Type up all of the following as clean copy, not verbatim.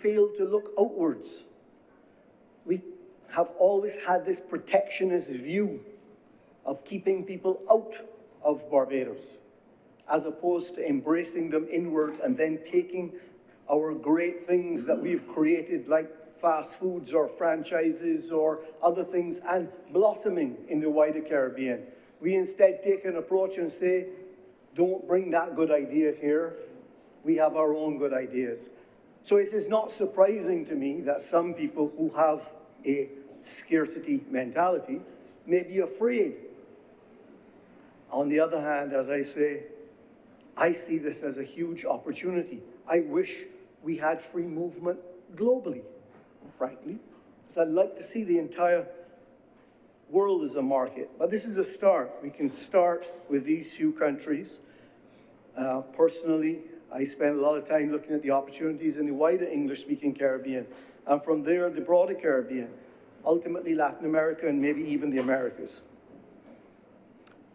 failed to look outwards. We have always had this protectionist view of keeping people out of Barbados, as opposed to embracing them inward and then taking our great things that we've created, like fast foods or franchises or other things, and blossoming in the wider Caribbean. We instead take an approach and say, don't bring that good idea here. We have our own good ideas. So it is not surprising to me that some people who have a scarcity mentality may be afraid. On the other hand, as I say, I see this as a huge opportunity. I wish we had free movement globally, frankly, because I'd like to see the entire world as a market. But this is a start. We can start with these few countries. Personally, I spend a lot of time looking at the opportunities in the wider English-speaking Caribbean, and from there, the broader Caribbean, ultimately Latin America, and maybe even the Americas.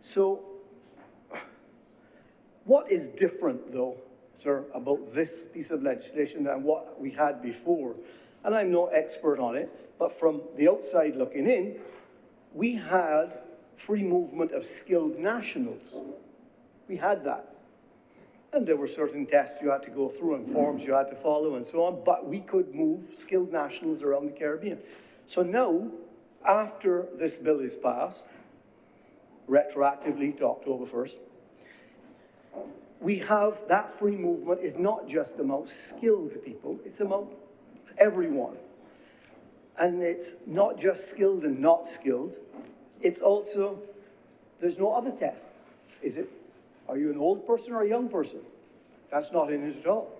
So, what is different, though, sir, about this piece of legislation than what we had before? And I'm no expert on it, but from the outside looking in, we had free movement of skilled nationals. We had that. And there were certain tests you had to go through and forms you had to follow and so on, but we could move skilled nationals around the Caribbean. So now, after this bill is passed, retroactively to October 1st, we have that free movement is not just among skilled people, it's among everyone. And it's not just skilled and not skilled, it's also, there's no other test. Is it, are you an old person or a young person? That's not in it at all.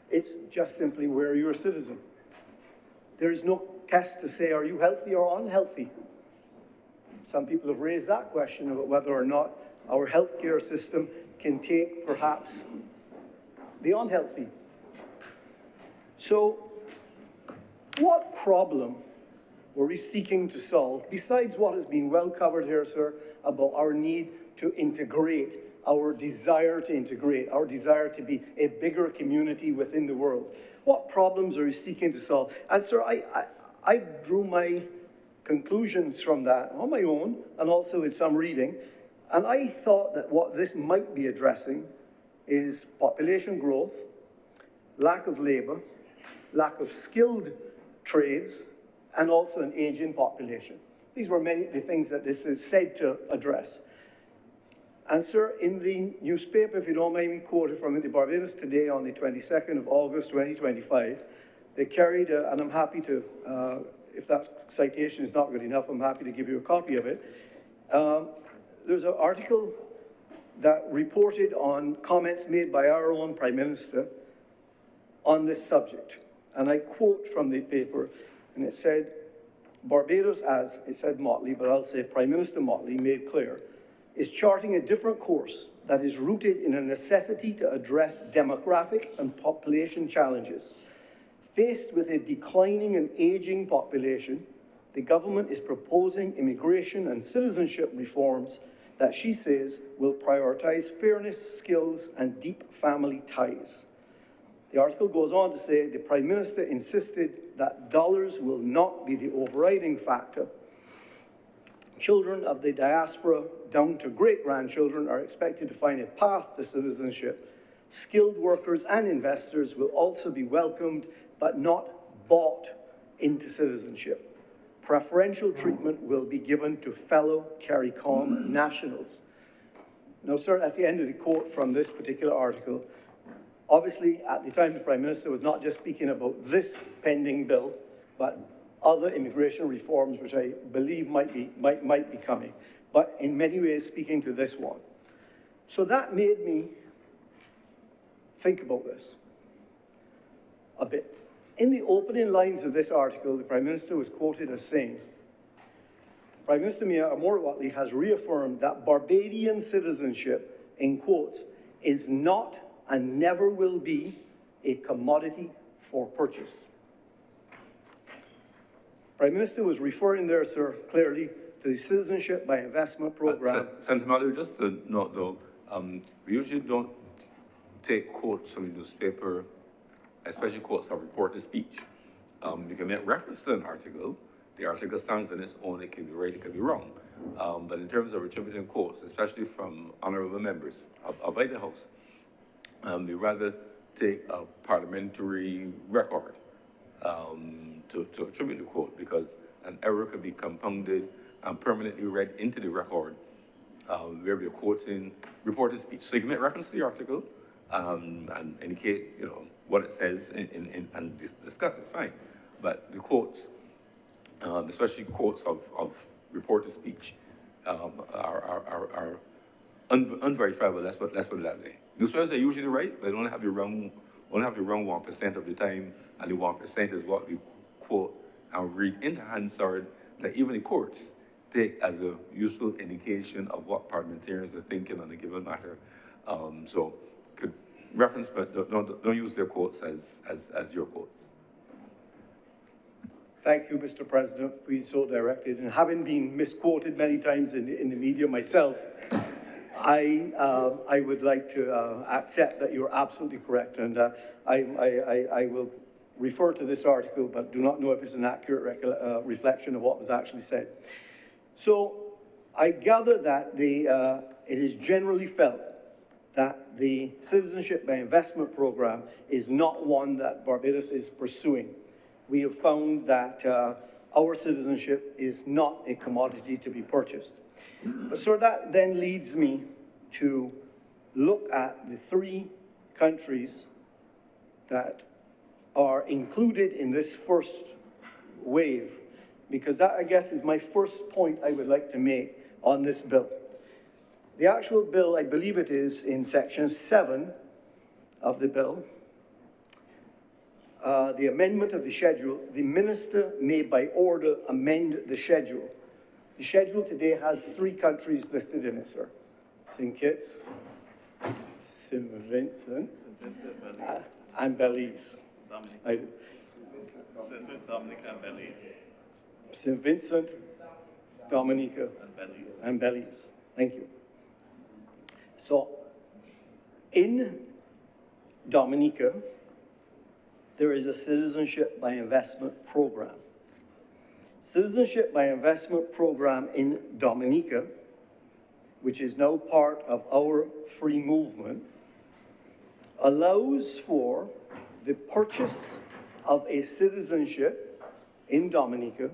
It's just simply where you're a citizen. There is no test to say, are you healthy or unhealthy? Some people have raised that question about whether or not our healthcare system can take, perhaps, the unhealthy. So, what problem were we seeking to solve, besides what has been well covered here, sir, about our need to integrate, our desire to integrate, our desire to be a bigger community within the world? What problems are we seeking to solve? And, sir, I drew my conclusions from that on my own, and also in some reading, and I thought that what this might be addressing is population growth, lack of labor, lack of skilled trades, and also an aging population. These were many of the things that this is said to address. And sir, in the newspaper, if you don't mind me quoting from it, the Barbados Today on the 22nd of August, 2025, they carried, and I'm happy to, if that citation is not good enough, I'm happy to give you a copy of it. There's an article that reported on comments made by our own Prime Minister on this subject. And I quote from the paper, and it said, Barbados, as it said Motley, but I'll say Prime Minister Motley made clear, is charting a different course that is rooted in a necessity to address demographic and population challenges. Faced with a declining and aging population, the government is proposing immigration and citizenship reforms that she says will prioritize fairness, skills, and deep family ties. The article goes on to say the Prime Minister insisted that dollars will not be the overriding factor. Children of the diaspora down to great-grandchildren are expected to find a path to citizenship. Skilled workers and investors will also be welcomed but not bought into citizenship. Preferential treatment will be given to fellow CARICOM nationals. Now, sir, that's the end of the quote from this particular article. Obviously, at the time, the Prime Minister was not just speaking about this pending bill, but other immigration reforms, which I believe might be coming, but in many ways speaking to this one. So that made me think about this a bit. In the opening lines of this article, the Prime Minister was quoted as saying, Prime Minister Mia Amor-Watley has reaffirmed that Barbadian citizenship, in quotes, is not and never will be a commodity for purchase. Prime Minister was referring there, sir, clearly to the Citizenship by Investment Programme. Senator Malloy, just to note though, we usually don't take quotes from the newspaper especially courts of reported speech. You can make reference to an article. The article stands on its own. It can be right, it can be wrong. But in terms of attributing quotes, especially from honorable members of either house, we rather take a parliamentary record to attribute the quote, because an error could be compounded and permanently read into the record where we're quoting reported speech. So you can make reference to the article and indicate, what it says and discuss it, fine. But the quotes, especially quotes of reported speech, are unverifiable. Let's put it that way. Newspapers are usually right, but they only have the wrong 1% of the time, and the 1% is what we quote and read into Hansard that even the courts take as a useful indication of what parliamentarians are thinking on a given matter. So could reference, but don't use their quotes as your quotes. Thank you, Mr. President, for being so directed. And having been misquoted many times in the media myself, I would like to accept that you're absolutely correct. And I will refer to this article, but do not know if it's an accurate reflection of what was actually said. So I gather that it is generally felt that the Citizenship by Investment program is not one that Barbados is pursuing. We have found that our citizenship is not a commodity to be purchased. But so that then leads me to look at the 3 countries that are included in this first wave, because that, I guess, is my first point I would like to make on this bill. The actual bill, I believe it is in section 7 of the bill, the amendment of the schedule, the minister may by order amend the schedule. The schedule today has 3 countries listed in it, sir. St. Kitts, St. Vincent, and Belize. Dominica and Belize. St. Vincent, Dominica, and Belize. Thank you. So, in Dominica, there is a Citizenship by Investment program. Citizenship by Investment program in Dominica, which is now part of our free movement, allows for the purchase of a citizenship in Dominica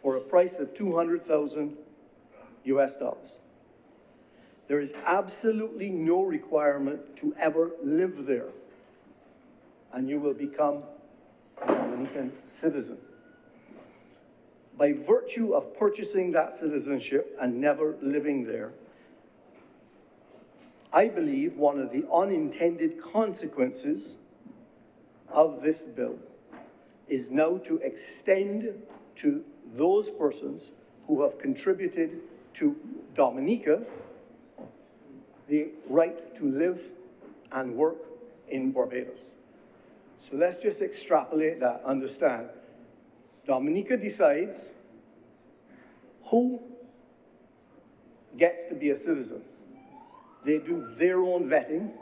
for a price of $200,000 US. There is absolutely no requirement to ever live there, and you will become a Dominican citizen. By virtue of purchasing that citizenship and never living there, I believe one of the unintended consequences of this bill is now to extend to those persons who have contributed to Dominica the right to live and work in Barbados. So let's just extrapolate that, understand. Dominica decides who gets to be a citizen. They do their own vetting.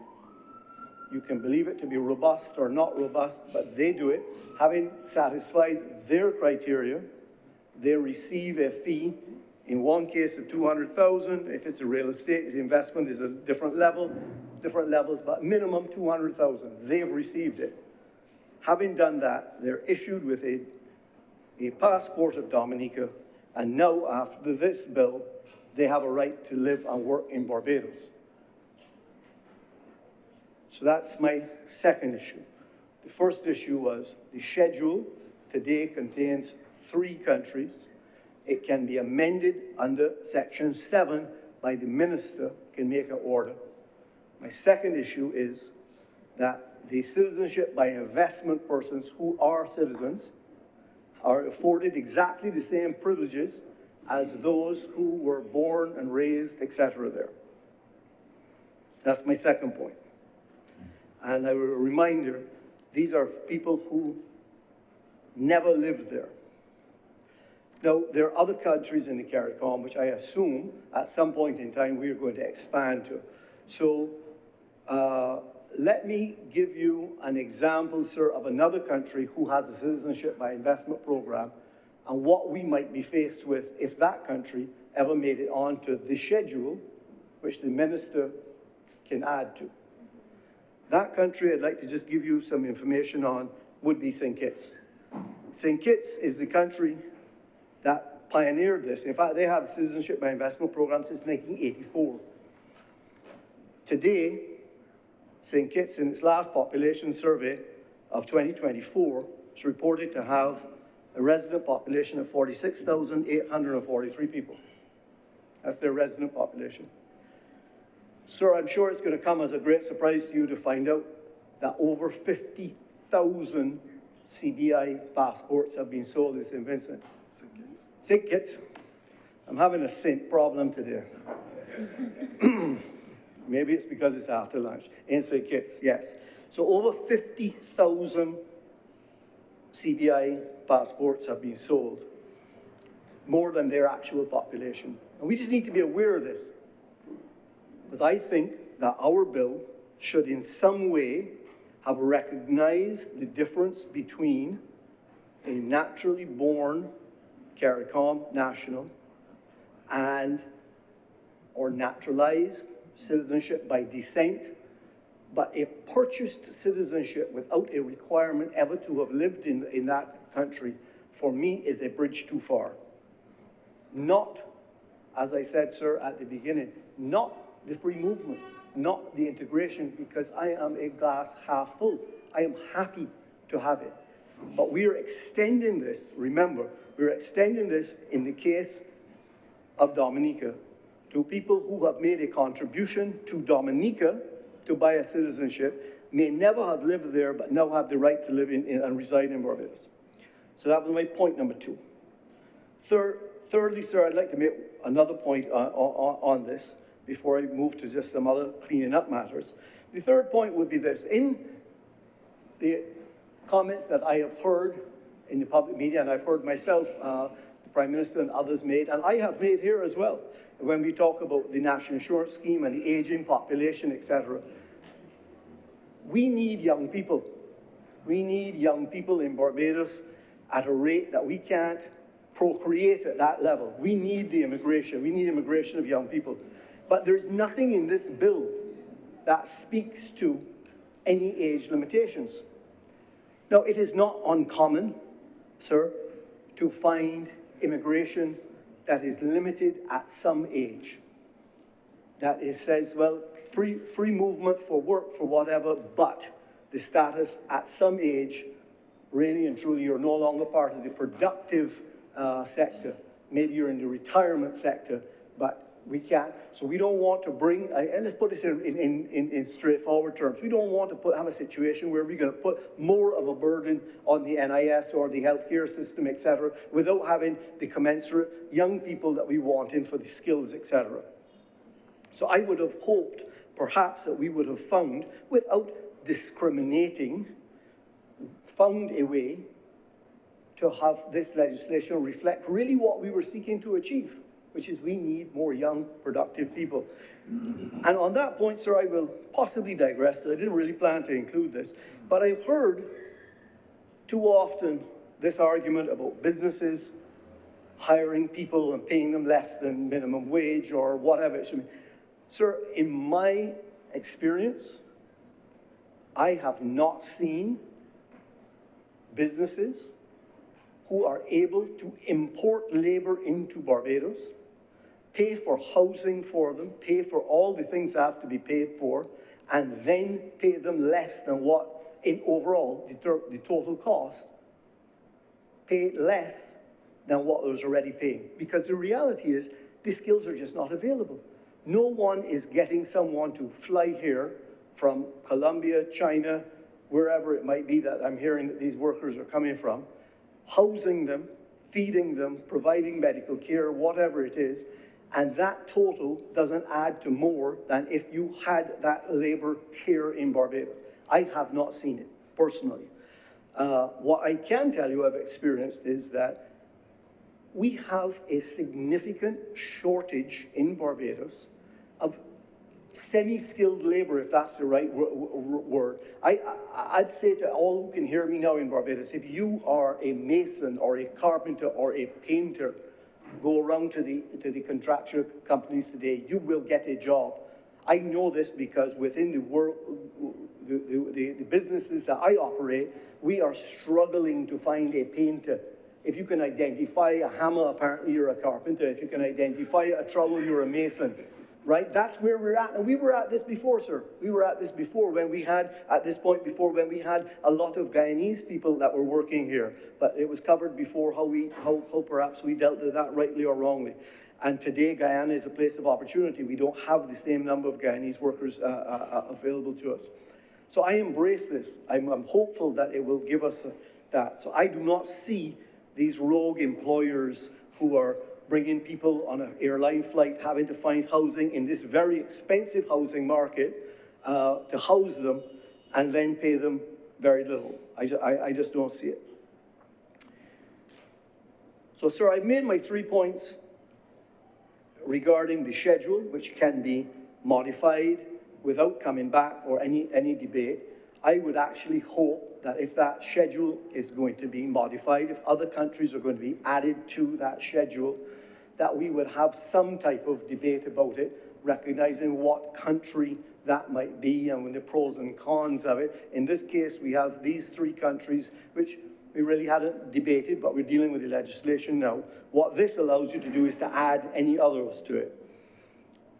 You can believe it to be robust or not robust, but they do it. Having satisfied their criteria, they receive a fee. In one case of $200,000, if it's a real estate, the investment is a different levels, but minimum $200,000. They've received it. Having done that, they're issued with a passport of Dominica, and now after this bill, they have a right to live and work in Barbados. So that's my second issue. The first issue was the schedule today contains 3 countries. It can be amended under Section 7 by the minister can make an order. My second issue is that the citizenship by investment persons who are citizens are afforded exactly the same privileges as those who were born and raised, etc. there. That's my second point. And a reminder, these are people who never lived there. Now, there are other countries in the CARICOM, which I assume at some point in time we are going to expand to. So let me give you an example, sir, of another country who has a citizenship by investment program and what we might be faced with if that country ever made it onto the schedule, which the minister can add to. That country I'd like to just give you some information on would be St. Kitts. St. Kitts is the country that pioneered this. In fact, they have a citizenship by investment program since 1984. Today, St. Kitts, in its last population survey of 2024, is reported to have a resident population of 46,843 people. That's their resident population. Sir, I'm sure it's going to come as a great surprise to you to find out that over 50,000 CBI passports have been sold in St. Vincent. St. Kitts. I'm having a Saint problem today. Maybe it's because it's after lunch. In St. Kitts, yes. So over 50,000 CBI passports have been sold, more than their actual population. And we just need to be aware of this, because I think that our bill should in some way have recognized the difference between a naturally born CARICOM national and or naturalized citizenship by descent, but a purchased citizenship without a requirement ever to have lived in that country, for me, is a bridge too far. Not, as I said, sir, at the beginning, not the free movement, not the integration, because I am a glass half full. I am happy to have it. But we are extending this, remember, we're extending this in the case of Dominica to people who have made a contribution to Dominica to buy a citizenship, may never have lived there, but now have the right to live in and reside in Barbados. So that was my point number 2. Thirdly, sir, I'd like to make another point on this before I move to just some other cleaning up matters. The third point would be this. In the comments that I have heard in the public media, and I've heard myself, the Prime Minister and others made, and I have made here as well, when we talk about the national insurance scheme and the aging population, etc. We need young people. We need young people in Barbados at a rate that we can't procreate at that level. We need the immigration. We need immigration of young people. But there's nothing in this bill that speaks to any age limitations. Now, it is not uncommon, sir, to find immigration that is limited at some age. That it says, well, free movement for work, for whatever, but the status at some age, really and truly, you're no longer part of the productive sector. Maybe you're in the retirement sector, but we can't. So we don't want to bring, and let's put this in straightforward terms, we don't want to have a situation where we're going to put more of a burden on the NIS or the healthcare system, etc., without having the commensurate young people that we want in for the skills, etc. So I would have hoped, perhaps, that we would have found, without discriminating, found a way to have this legislation reflect really what we were seeking to achieve, which is we need more young, productive people. And on that point, sir, I will possibly digress, because I didn't really plan to include this, but I've heard too often this argument about businesses hiring people and paying them less than minimum wage or whatever it should be. Sir, in my experience, I have not seen businesses who are able to import labor into Barbados, pay for housing for them, pay for all the things that have to be paid for, and then pay them less than what, in overall, the total cost, pay less than what was already paying. Because the reality is, the skills are just not available. No one is getting someone to fly here from Colombia, China, wherever it might be that I'm hearing that these workers are coming from, housing them, feeding them, providing medical care, whatever it is, and that total doesn't add to more than if you had that labor here in Barbados. I have not seen it, personally. What I can tell you I've experienced is that we have a significant shortage in Barbados of semi-skilled labor, if that's the right word. I'd say to all who can hear me now in Barbados, if you are a mason or a carpenter or a painter, go around to the contractor companies today, you will get a job. I know this because within the world, the businesses that I operate, we are struggling to find a painter. If you can identify a hammer, apparently you're a carpenter. If you can identify a trowel, you're a mason. Right? That's where we're at. And we were at this before, sir. We were at this before when we had, at this point before, when we had a lot of Guyanese people that were working here. But it was covered before how perhaps we dealt with that rightly or wrongly. And today, Guyana is a place of opportunity. We don't have the same number of Guyanese workers available to us. So I embrace this. I'm hopeful that it will give us that. So I do not see these rogue employers who are bringing people on an airline flight, having to find housing in this very expensive housing market to house them and then pay them very little. I just don't see it. So, sir, I've made my 3 points regarding the schedule, which can be modified without coming back or any debate. I would actually hope that if that schedule is going to be modified, if other countries are going to be added to that schedule, that we would have some type of debate about it, recognizing what country that might be and the pros and cons of it. In this case, we have these 3 countries, which we really hadn't debated, but we're dealing with the legislation now. What this allows you to do is to add any others to it.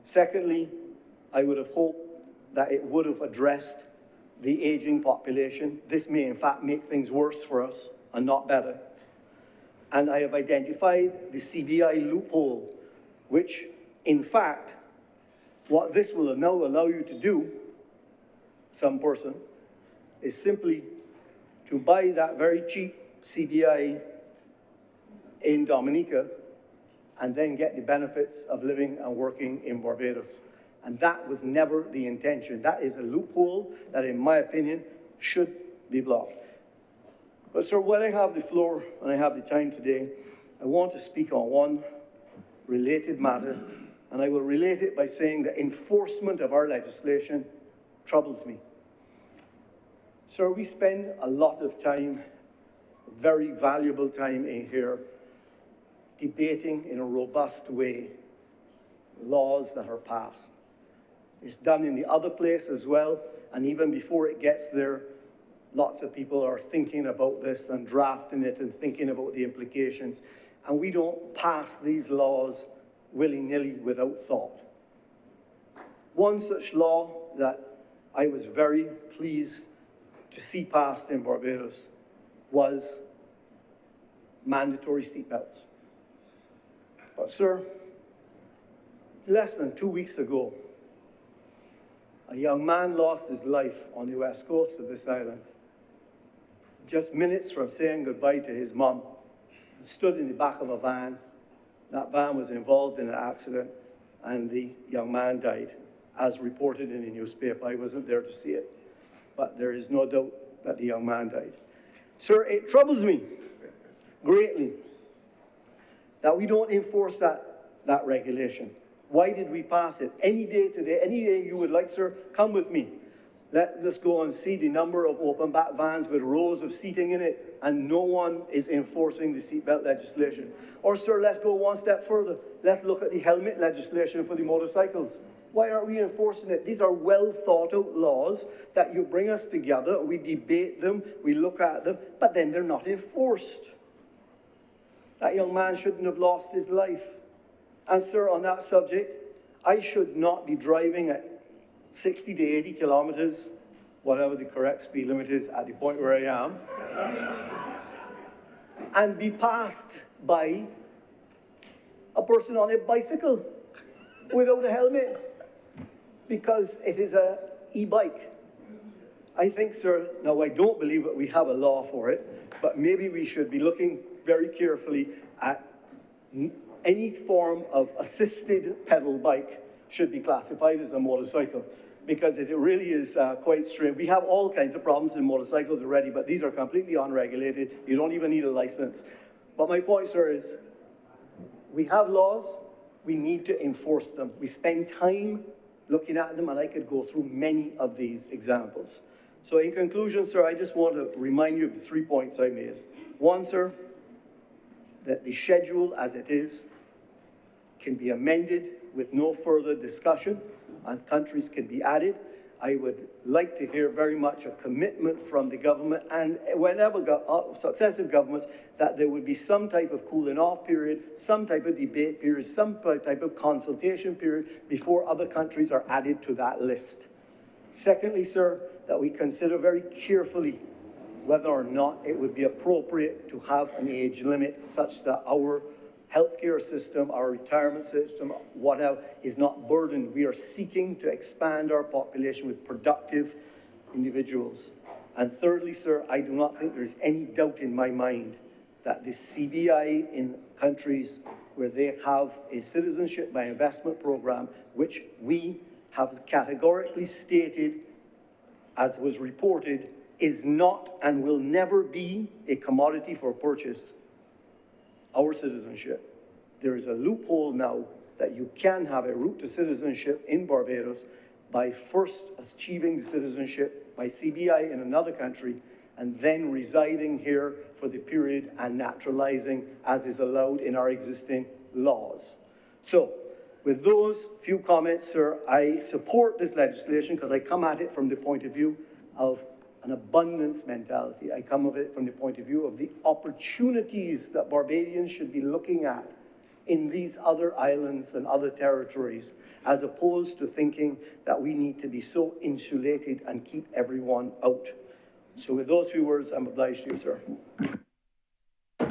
Secondly, I would have hoped that it would have addressed the aging population. This may, in fact, make things worse for us and not better. And I have identified the CBI loophole, which, in fact, what this will now allow you to do, some person, is simply to buy that very cheap CBI in Dominica and then get the benefits of living and working in Barbados. And that was never the intention. That is a loophole that, in my opinion, should be blocked. But, sir, while I have the floor and I have the time today, I want to speak on one related matter, and I will relate it by saying that enforcement of our legislation troubles me. Sir, we spend a lot of time, very valuable time in here, debating in a robust way laws that are passed. It's done in the other place as well, and even before it gets there, lots of people are thinking about this and drafting it and thinking about the implications. And we don't pass these laws willy-nilly without thought. One such law that I was very pleased to see passed in Barbados was mandatory seatbelts. But, sir, less than 2 weeks ago, a young man lost his life on the west coast of this island. Just minutes from saying goodbye to his mum, he stood in the back of a van. That van was involved in an accident, and the young man died, as reported in the newspaper. I wasn't there to see it, but there is no doubt that the young man died. Sir, it troubles me greatly that we don't enforce that regulation. Why did we pass it? Any day today, any day you would like, sir, come with me. Let us go and see the number of open back vans with rows of seating in it, and no one is enforcing the seatbelt legislation. Or, sir, let's go one step further. Let's look at the helmet legislation for the motorcycles. Why aren't we enforcing it? These are well thought out laws that you bring us together, we debate them, we look at them, but then they're not enforced. That young man shouldn't have lost his life. And, sir, on that subject, I should not be driving at 60 to 80 kilometers, whatever the correct speed limit is at the point where I am, and be passed by a person on a bicycle without a helmet because it is an e-bike. I think, sir, now I don't believe that we have a law for it, but maybe we should be looking very carefully at any form of assisted pedal bike should be classified as a motorcycle, because it really is quite strange. We have all kinds of problems in motorcycles already, but these are completely unregulated. You don't even need a license. But my point, sir, is we have laws, we need to enforce them. We spend time looking at them, and I could go through many of these examples. So in conclusion, sir, I just want to remind you of the 3 points I made. One, sir, that the schedule as it is can be amended with no further discussion, and countries can be added. I would like to hear very much a commitment from the government and whenever successive governments that there would be some type of cooling off period, some type of debate period, some type of consultation period before other countries are added to that list. Secondly, sir, that we consider very carefully whether or not it would be appropriate to have an age limit such that our healthcare system, our retirement system, whatever, is not burdened. We are seeking to expand our population with productive individuals. And thirdly, sir, I do not think there is any doubt in my mind that the CBI in countries where they have a citizenship by investment program, which we have categorically stated, as was reported, is not and will never be a commodity for purchase, our citizenship. There is a loophole now that you can have a route to citizenship in Barbados by first achieving the citizenship by CBI in another country and then residing here for the period and naturalizing as is allowed in our existing laws. So, with those few comments, sir, I support this legislation because I come at it from the point of view of an abundance mentality. I come of it from the point of view of the opportunities that Barbadians should be looking at in these other islands and other territories, as opposed to thinking that we need to be so insulated and keep everyone out. So with those few words, I'm obliged to you, sir.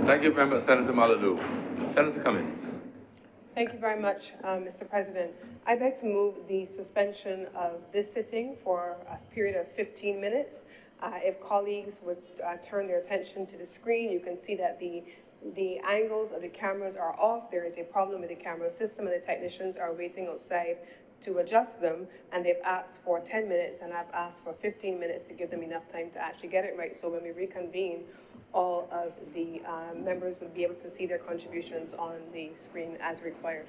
Thank you very much, Senator Malauulu. Senator Cummings. Thank you very much, Mr. President. I'd like to move the suspension of this sitting for a period of 15 minutes. If colleagues would turn their attention to the screen, you can see that the angles of the cameras are off. There is a problem with the camera system, and the technicians are waiting outside to adjust them, and they've asked for 10 minutes, and I've asked for 15 minutes to give them enough time to actually get it right, so when we reconvene, all of the members would be able to see their contributions on the screen as required.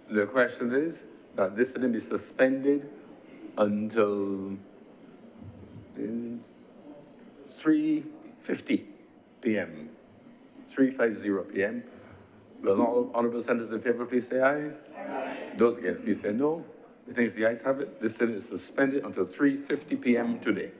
The question is that this sitting be suspended until 3:50 p.m. 3:50 p.m. Will all honorable senators in favor please say aye? Aye. Those against please say no. The things the ayes have it. This sitting is suspended until 3:50 p.m. today.